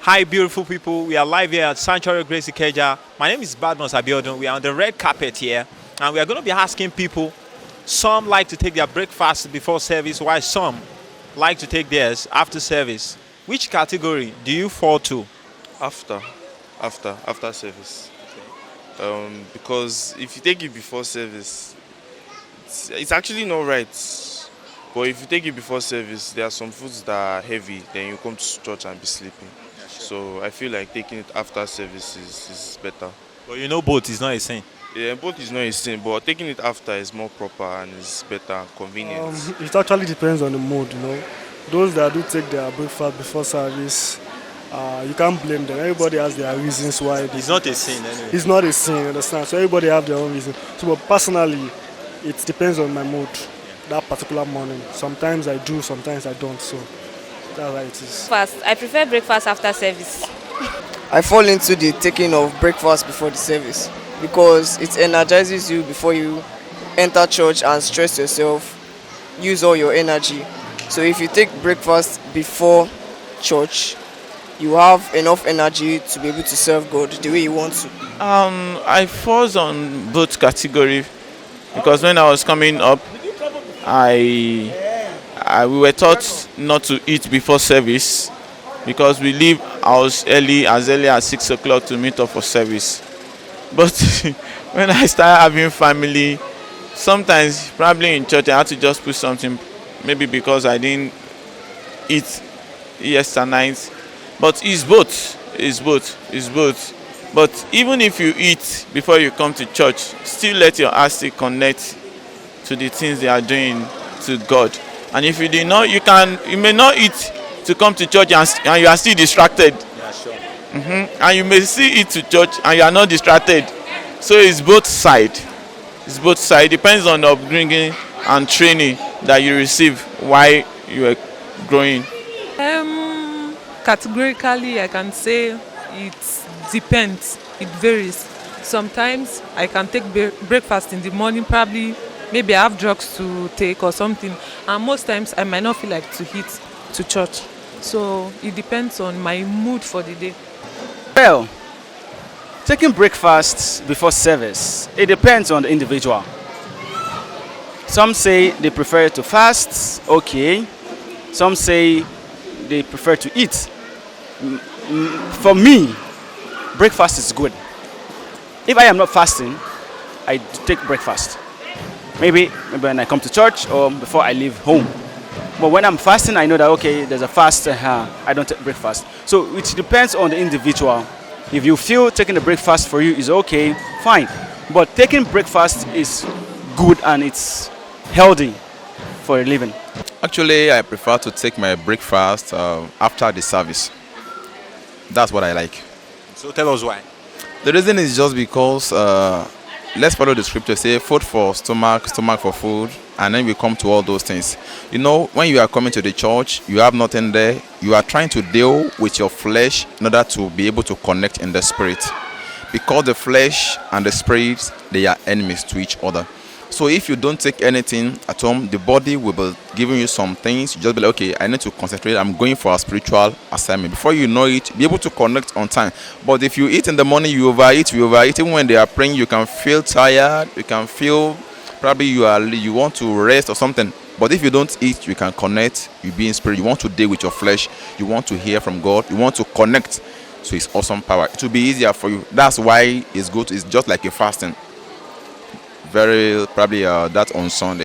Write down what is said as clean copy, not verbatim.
Hi, beautiful people. We are live here at Sanctuary Grace Ikeja. My name is Badmos Abiodun. We are on the red carpet here, and we are going to be asking people. Some like to take their breakfast before service, while some like to take theirs after service. Which category do you fall to? After, after service. Because if you take it before service, it's actually not right. But if you take it before service, there are some foods that are heavy. Then you come to church and be sleeping. So I feel like taking it after service is better. But you know, both is not a sin. Yeah, both is not a sin, but taking it after is more proper and is better and convenient. It actually depends on the mood. Those that do take their breakfast before service, you can't blame them. Everybody has their reasons why. It's not a sin anyway. It's not a sin, you understand? So everybody have their own reason. So, but personally, it depends on my mood that particular morning. Sometimes I do, sometimes I don't. So that's how it is. Fast. I prefer breakfast after service. I fall into the taking of breakfast before the service because it energizes you before you enter church and stress yourself, use all your energy. So if you take breakfast before church, you have enough energy to be able to serve God the way you want to. I falls on both category because when I was coming up, we were taught not to eat before service because we leave house early as 6 o'clock to meet up for service. But when I started having family, sometimes probably in church I had to just put something, maybe because I didn't eat yesterday night. But it's both. But even if you eat before you come to church, still let your heart still connect to the things they are doing to God. And if you do not, you may not eat to come to church and you are still distracted. Yeah, sure. And you may still eat to church and you are not distracted. So it's both side. Depends on the upbringing and training that you receive while you are growing. Categorically, I can say it depends. It varies. Sometimes I can take breakfast in the morning, probably maybe I have drugs to take or something. And most times I might not feel like to eat to church. So it depends on my mood for the day. Well, taking breakfast before service, it depends on the individual. Some say they prefer to fast, okay. Some say they prefer to eat. For me, breakfast is good. If I am not fasting, I take breakfast. Maybe when I come to church or before I leave home. But when I'm fasting, I know that, okay, there's a fast, I don't take breakfast. So it depends on the individual. If you feel taking the breakfast for you is okay, fine. But taking breakfast is good and it's healthy for a living. Actually, I prefer to take my breakfast after the service. That's what I like. So tell us why. The reason is just because let's follow the scripture. Say food for stomach, stomach for food, and then we come to all those things. You know, when you are coming to the church, you have nothing there. You are trying to deal with your flesh in order to be able to connect in the spirit, because the flesh and the spirit, they are enemies to each other. So if you don't take anything at home, the body will be giving you some things. You just be like, okay, I need to concentrate. I'm going for a spiritual assignment. Before you know it, be able to connect on time. But if you eat in the morning, you overeat. Even when they are praying, you can feel tired. You can feel probably you want to rest or something. But if you don't eat, you can connect. You be in spirit. You want to deal with your flesh. You want to hear from God. You want to connect to His awesome power. It will be easier for you. That's why it's good. It's just like a fasting. Very probably that on Sunday.